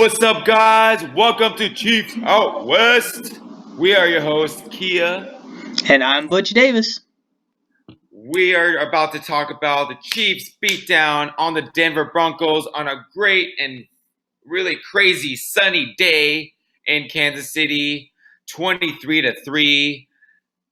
What's up, guys? Welcome to Chiefs Out West. We are your hosts, Kia. And I'm Butch Davis. We are about to talk about the Chiefs' beatdown on the Denver Broncos on a great and really crazy sunny day in Kansas City, 23-3.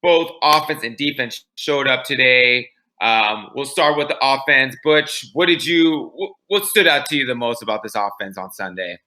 Both offense and defense showed up today. We'll start with the offense. Butch, what stood out to you the most about this offense on Sunday?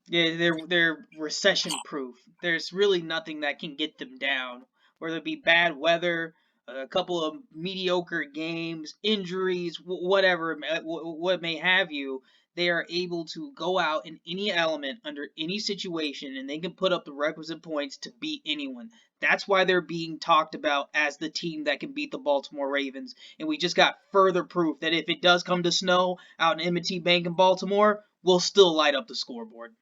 Yeah, they're recession proof. There's really nothing that can get them down, whether it be bad weather, a couple of mediocre games, injuries, whatever, what may have you. They are able to go out in any element under any situation, and they can put up the requisite points to beat anyone. That's why they're being talked about as the team that can beat the Baltimore Ravens. And we just got further proof that if it does come to snow out in M&T Bank in Baltimore, we'll still light up the scoreboard.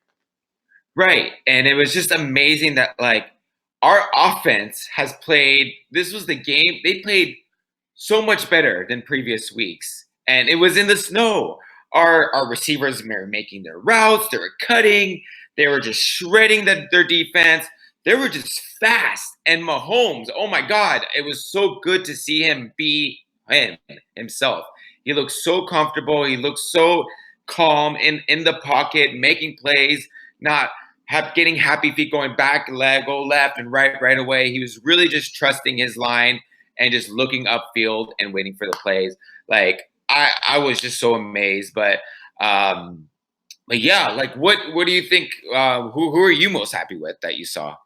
Right. And it was just amazing that our offense has played this was the game they played so much better than previous weeks. And it was in the snow. Our receivers were making their routes, they were cutting, they were just shredding their defense. They were just fast. And Mahomes, oh my God, it was so good to see him be himself. He looked so comfortable. He looked so calm in the pocket, making plays, not getting happy feet going back, go left and right away. He was really just trusting his line and just looking upfield and waiting for the plays. I was just so amazed. But yeah, what do you think? Who are you most happy with that you saw?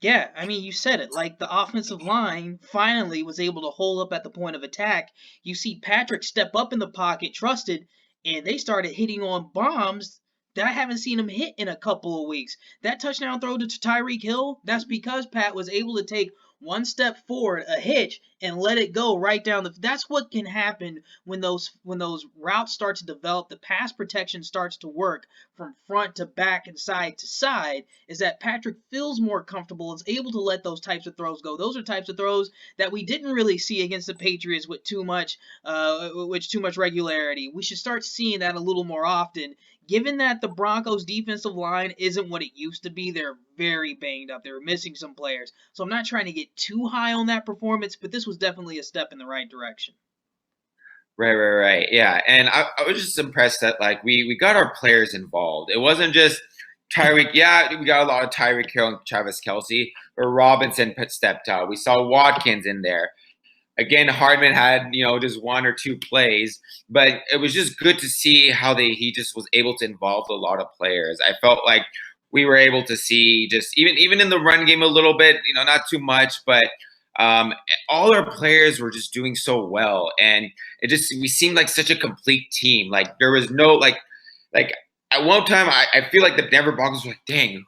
Yeah, I mean, you said it. Like, the offensive line finally was able to hold up at the point of attack. You see Patrick step up in the pocket, trusted, and they started hitting on bombs that I haven't seen him hit in a couple of weeks. That touchdown throw to Tyreek Hill, that's because Pat was able to take one step forward, a hitch, and let it go right down the. That's what can happen when those routes start to develop. The pass protection starts to work from front to back and side to side. Is that Patrick feels more comfortable, is able to let those types of throws go. Those are types of throws that we didn't really see against the Patriots with too much regularity. We should start seeing that a little more often. Given that the Broncos' defensive line isn't what it used to be, they're very banged up. They're missing some players. So I'm not trying to get too high on that performance, but this was definitely a step in the right direction. Right. Yeah, and I was just impressed that we got our players involved. It wasn't just Tyreek. Yeah, we got a lot of Tyreek Hill and Travis Kelce, but Robinson stepped out. We saw Watkins in there. Again, Hardman had just one or two plays, but it was just good to see how he just was able to involve a lot of players. I felt like we were able to see just even in the run game a little bit, not too much, but all our players were just doing so well, and we seemed like such a complete team. Like there was no like at one time I feel like the Denver Broncos were like, dang,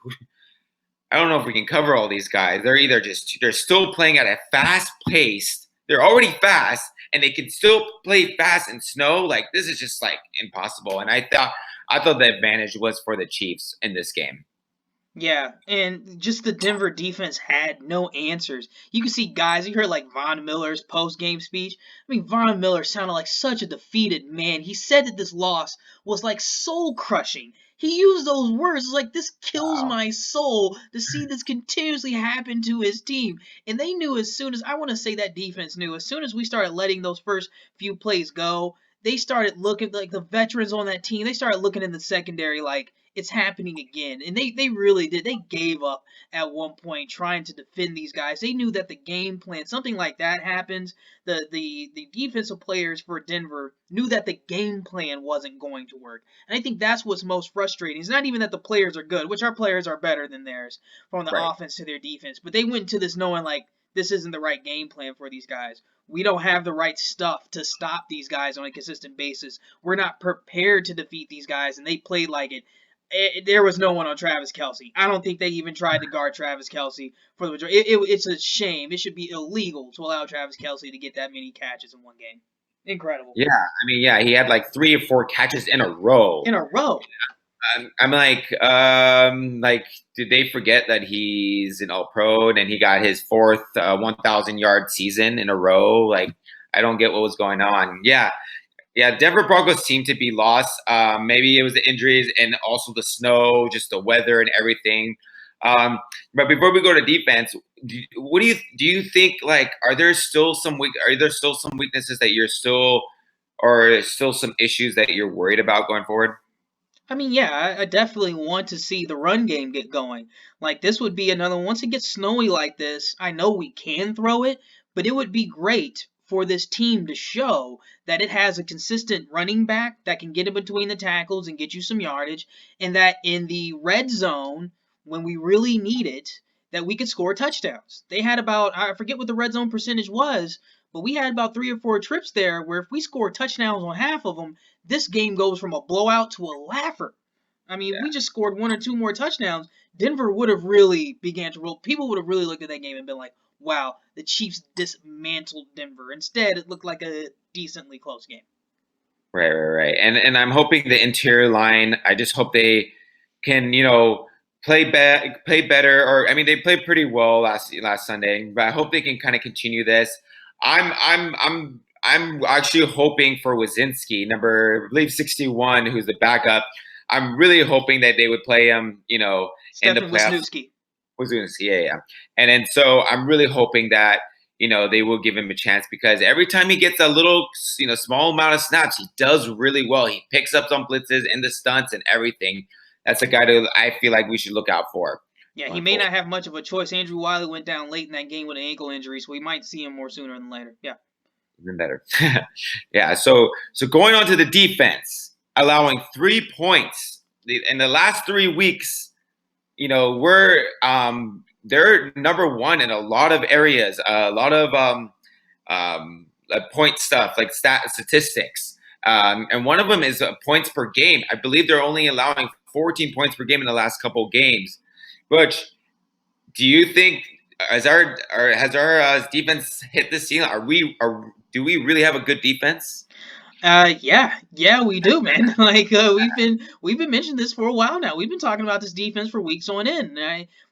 I don't know if we can cover all these guys. They're still playing at a fast pace. They're already fast, and they can still play fast in snow. Like this is just impossible. And I thought the advantage was for the Chiefs in this game. Yeah, and just the Denver defense had no answers. You can see guys, you heard like Von Miller's post-game speech. I mean, Von Miller sounded like such a defeated man. He said that this loss was like soul-crushing. He used those words. It's like, this kills Wow. my soul to see this continuously happen to his team. And they knew as soon as, I want to say that defense knew, as soon as we started letting those first few plays go, they started looking like the veterans on that team. They started looking in the secondary like it's happening again. And they really did. They gave up at one point trying to defend these guys. They knew that the game plan, something like that happens. The defensive players for Denver knew that the game plan wasn't going to work. And I think that's what's most frustrating. It's not even that the players are good, which our players are better than theirs from the Right. offense to their defense. But they went into this knowing like this isn't the right game plan for these guys. We don't have the right stuff to stop these guys on a consistent basis. We're not prepared to defeat these guys, and they played like it. There was no one on Travis Kelce. I don't think they even tried to guard Travis Kelce for the majority. It's a shame. It should be illegal to allow Travis Kelce to get that many catches in one game. Incredible. Yeah, I mean, yeah, he had like 3 or 4 catches in a row. In a row. I'm did they forget that he's an All-Pro and he got his 4th 1,000-yard season in a row? Like, I don't get what was going on. Yeah, Yeah, Denver Broncos seem to be lost. Maybe it was the injuries and also the snow, just the weather and everything. Um, but before we go to defense, what do you think? Like, are there still some weaknesses that you're still, or still some issues that you're worried about going forward? I mean, yeah, I definitely want to see the run game get going. Like this would be another. Once it gets snowy like this, I know we can throw it, but it would be great for this team to show that it has a consistent running back that can get in between the tackles and get you some yardage, and that in the red zone when we really need it, that we could score touchdowns. They had about, I forget what the red zone percentage was, but we had about 3 or 4 trips there where if we score touchdowns on half of them, this game goes from a blowout to a laugher. I mean, if we just scored 1 or 2 more touchdowns, Denver would have really began to roll. People would have really looked at that game and been like, "Wow, the Chiefs dismantled Denver." Instead, it looked like a decently close game. Right. And I'm hoping the interior line. I just hope they can, play better. Or I mean, they played pretty well last Sunday, but I hope they can kind of continue this. I'm actually hoping for Wazinski, number I believe 61, who's the backup. I'm really hoping that they would play him, in the Stefan playoffs. Wisniewski. Wazinski, yeah. And then so I'm really hoping that they will give him a chance because every time he gets a little, small amount of snaps, he does really well. He picks up some blitzes in the stunts and everything. That's a guy that I feel like we should look out for Yeah, he going may forward. not have much of a choice. Andrew Wiley went down late in that game with an ankle injury, so we might see him more sooner than later. Yeah. Even better. Yeah. So going on to the defense, allowing 3 points in the last 3 weeks. We're they're number one in a lot of areas, a lot of point stuff like statistics. And one of them is points per game. I believe they're only allowing 14 points per game in the last couple of games. Butch, do you think has our defense hit the ceiling? Do we really have a good defense? Yeah, we do, man. Like we've been mentioning this for a while now. We've been talking about this defense for weeks on end.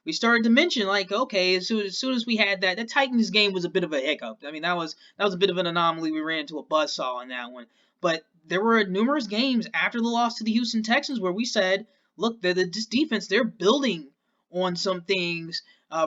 We started to mention like, okay, as soon as we had that Titans game was a bit of a hiccup. I mean, that was a bit of an anomaly. We ran into a buzzsaw on that one. But there were numerous games after the loss to the Houston Texans where we said, look, this defense, they're building on some things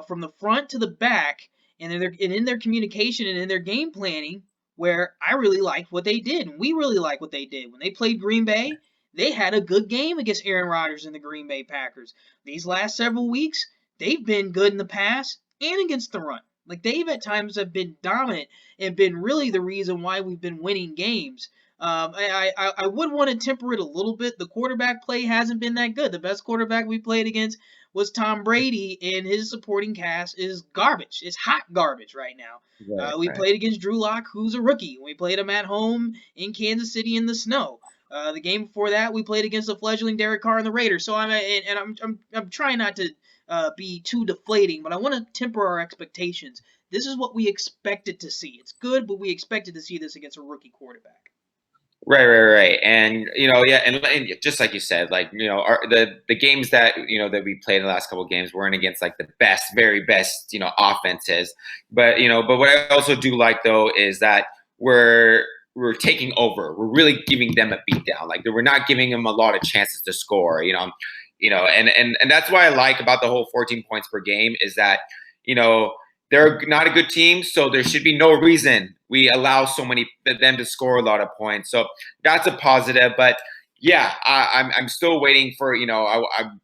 from the front to the back, and in their communication and in their game planning where I really liked what they did, and we really liked what they did. When they played Green Bay, they had a good game against Aaron Rodgers and the Green Bay Packers. These last several weeks, they've been good in the pass and against the run. Like they've at times have been dominant and been really the reason why we've been winning games. I would want to temper it a little bit. The quarterback play hasn't been that good. The best quarterback we played against was Tom Brady, and his supporting cast is garbage. It's hot garbage right now. Right, We right. played against Drew Lock, who's a rookie. We played him at home in Kansas City in the snow. The game before that, we played against the fledgling Derek Carr and the Raiders. So I'm trying not to be too deflating, but I want to temper our expectations. This is what we expected to see. It's good, but we expected to see this against a rookie quarterback. Right. And yeah, and just like you said, like the games that that we played in the last couple of games weren't against like the best, very best offenses, but what I also do like though is that we're taking over. We're really giving them a beat down. Like we're not giving them a lot of chances to score. And that's what I like about the whole 14 points per game is that you know they're not a good team, so there should be no reason we allow so many them to score a lot of points. So that's a positive. But yeah, I'm still waiting for in the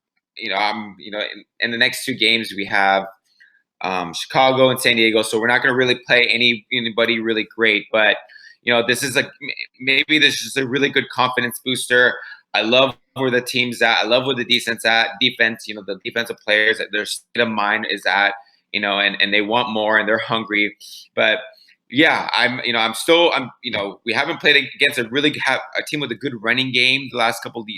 next 2 games we have Chicago and San Diego, so we're not going to really play anybody really great. But this is maybe this is a really good confidence booster. I love where the team's at. I love where the defense at. Defense, the defensive players, their state of mind is at. And they want more and they're hungry. But yeah, we haven't played against a team with a good running game the last couple of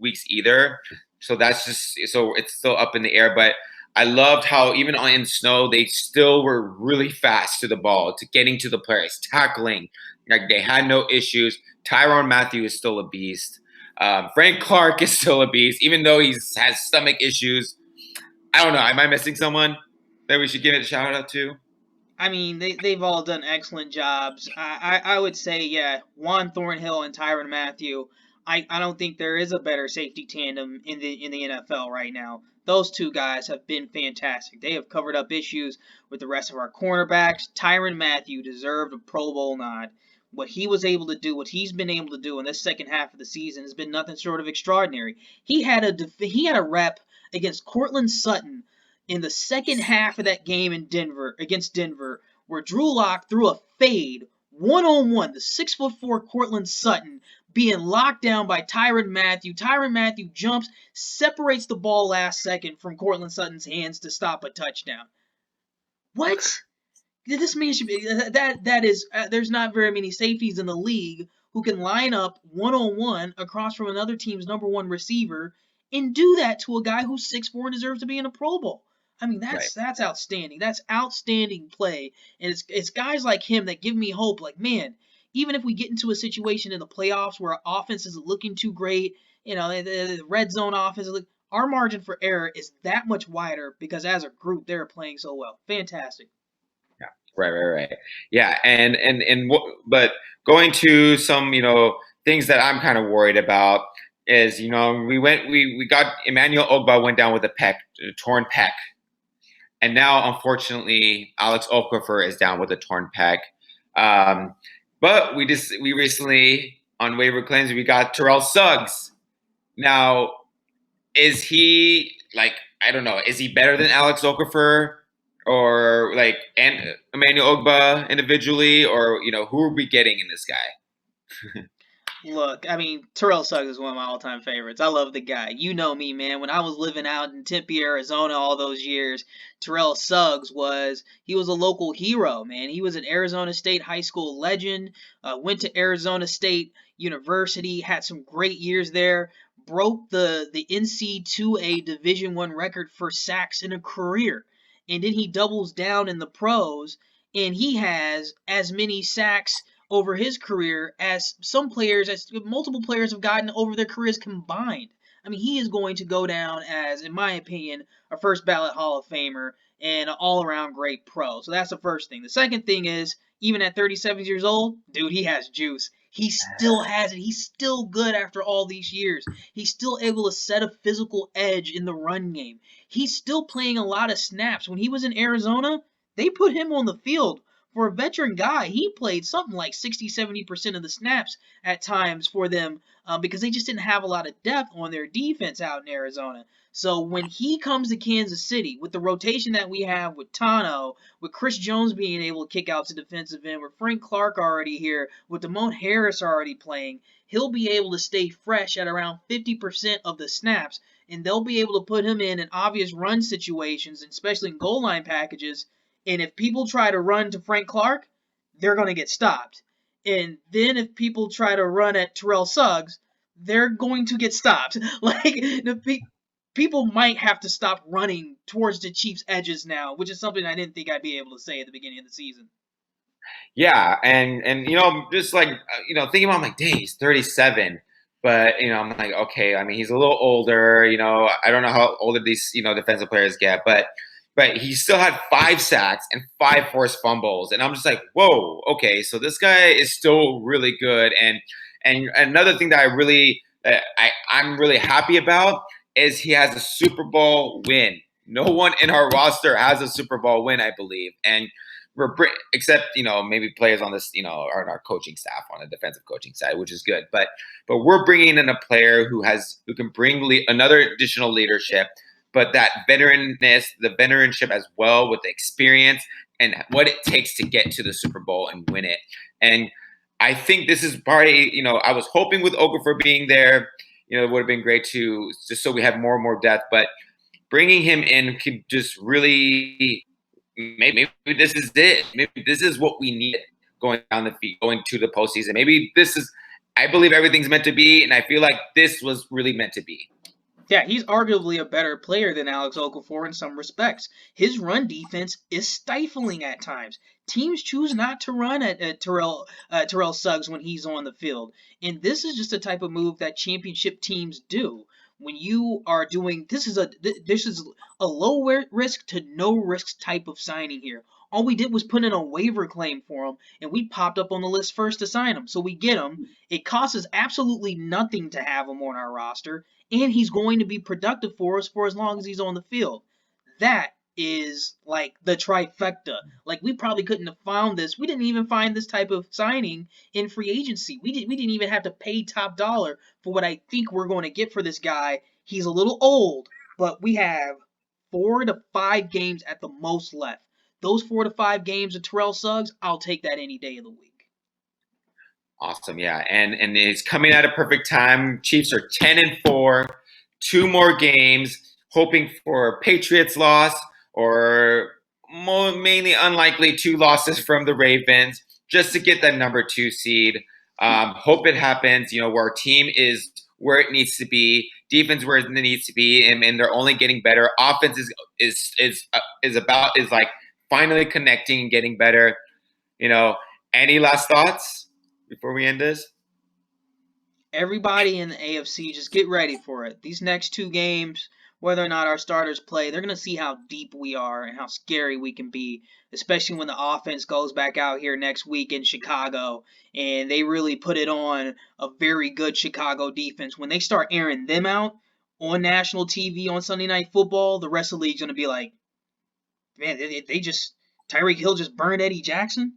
weeks either. So that's so it's still up in the air. But I loved how even in snow, they still were really fast to the ball, to getting to the players, tackling. Like they had no issues. Mathieu is still a beast. Frank Clark is still a beast, even though he has stomach issues. I don't know. Am I missing someone that we should give it a shout out to? I mean, they've all done excellent jobs. I would say, yeah, Juan Thornhill and Tyrann Mathieu. I don't think there is a better safety tandem in the NFL right now. Those two guys have been fantastic. They have covered up issues with the rest of our cornerbacks. Tyrann Mathieu deserved a Pro Bowl nod. What he was able to do, what he's been able to do in this second half of the season, has been nothing short of extraordinary. He had a rep against Courtland Sutton in the second half of that game in Denver against Denver, where Drew Lock threw a fade 1-on-1, the 6'4" Courtland Sutton being locked down by Tyrann Mathieu. Tyrann Mathieu jumps, separates the ball last second from Courtland Sutton's hands to stop a touchdown. What? This man should be that is there's not very many safeties in the league who can line up 1-on-1 across from another team's number one receiver and do that to a guy who's 6'4" and deserves to be in a Pro Bowl. I mean, Right. that's outstanding. That's outstanding play, and it's guys like him that give me hope. Like, man, even if we get into a situation in the playoffs where our offense isn't looking too great, the red zone offense, our margin for error is that much wider because as a group they're playing so well. Fantastic. Yeah. Right. Yeah. But going to some, things that I'm kind of worried about is, we got Emmanuel Ogba went down with a torn pec. And now, unfortunately, Alex Okafor is down with a torn pec. But we recently on waiver claims we got Terrell Suggs. Now, is he like, I don't know, is he better than Alex Okafor or like and Emmanuel Ogba individually, or who are we getting in this guy? Look, I mean, Terrell Suggs is one of my all-time favorites. I love the guy. You know me, man. When I was living out in Tempe, Arizona, all those years, Terrell Suggs he was a local hero, man. He was an Arizona State high school legend. Went to Arizona State University, had some great years there. Broke the NC2A Division One record for sacks in a career, and then he doubles down in the pros, and he has as many sacks over his career as multiple players have gotten over their careers combined. I mean, he is going to go down as, in my opinion, a first ballot Hall of Famer and an all around great pro. So that's the first thing. The second thing is, even at 37 years old, dude, he has juice. He still has it. He's still good after all these years. He's still able to set a physical edge in the run game. He's still playing a lot of snaps. When he was in Arizona, they put him on the field for a veteran guy. He played something like 60-70% of the snaps at times for them because they just didn't have a lot of depth on their defense out in Arizona. So when he comes to Kansas City with the rotation that we have with Tano, with Chris Jones being able to kick out to defensive end, with Frank Clark already here, with Damone Harris already playing, he'll be able to stay fresh at around 50% of the snaps, and they'll be able to put him in obvious run situations, especially in goal line packages. And if people try to run to Frank Clark, they're going to get stopped. And then if people try to run at Terrell Suggs, they're going to get stopped. Like people might have to stop running towards the Chiefs' edges now, which is something I didn't think I'd be able to say at the beginning of the season. Yeah, and just like thinking about, I'm like, dang, he's 37, but I'm like, okay, I mean, he's a little older. I don't know how older these defensive players get, but he still had 5 sacks and 5 forced fumbles, and I'm just like, whoa, okay, so this guy is still really good. And another thing that I'm really happy about is he has a Super Bowl win. No one in our roster has a Super Bowl win, I believe, and except maybe players on this on our coaching staff on the defensive coaching side, which is good. But we're bringing in a player who can bring another additional leadership, but that the veteranship as well, with the experience and what it takes to get to the Super Bowl and win it. And I think this is probably I was hoping with Okafor being there, it would have been great to just so we have more and more depth, but bringing him in could just really. Maybe this is it. Maybe this is what we need going down the field, going to the postseason. Maybe this is. I believe everything's meant to be, and I feel like this was really meant to be. Yeah, he's arguably a better player than Alex Okafor in some respects. His run defense is stifling at times. Teams choose not to run at Terrell Suggs when he's on the field, and this is just a type of move that championship teams do. When you are doing this is a low risk to no risk type of signing here. All we did was put in a waiver claim for him, and we popped up on the list first to sign him. So we get him. It costs us absolutely nothing to have him on our roster, and he's going to be productive for us for as long as he's on the field. That is like the trifecta. Like we probably couldn't have found this. We didn't even find this type of signing in free agency. We didn't even have to pay top dollar for what I think we're going to get for this guy. He's a little old, but we have 4 to 5 games at the most left. Those 4 to 5 games of Terrell Suggs, I'll take that any day of the week. Awesome, yeah, and it's coming at a perfect time. Chiefs are 10-4, 2 more games, hoping for a Patriots loss or mainly unlikely 2 losses from the Ravens just to get that number 2 seed. Hope it happens. Where our team is where it needs to be, defense where it needs to be, and they're only getting better. Offense is like finally connecting and getting better. Any last thoughts before we end this? Everybody in the AFC, just get ready for it. These next 2 games, whether or not our starters play, they're going to see how deep we are and how scary we can be, especially when the offense goes back out here next week in Chicago and they really put it on a very good Chicago defense. When they start airing them out on national TV on Sunday Night Football, the rest of the league's going to be like, man, they just, Tyreek Hill just burned Eddie Jackson.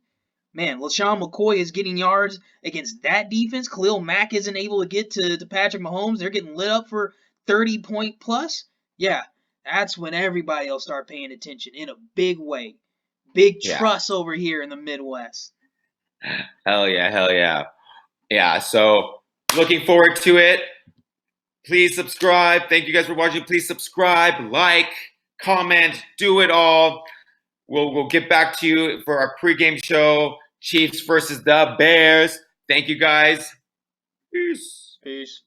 Man, LaShawn McCoy is getting yards against that defense. Khalil Mack isn't able to get to Patrick Mahomes. They're getting lit up for 30-point plus. Yeah, that's when everybody will start paying attention in a big way. Big Yeah. trust over here in the Midwest. Hell yeah. Yeah, so looking forward to it. Please subscribe. Thank you guys for watching. Please subscribe, like, comment, do it all. We'll get back to you for our pregame show, Chiefs versus the Bears. Thank you guys. Peace. Peace.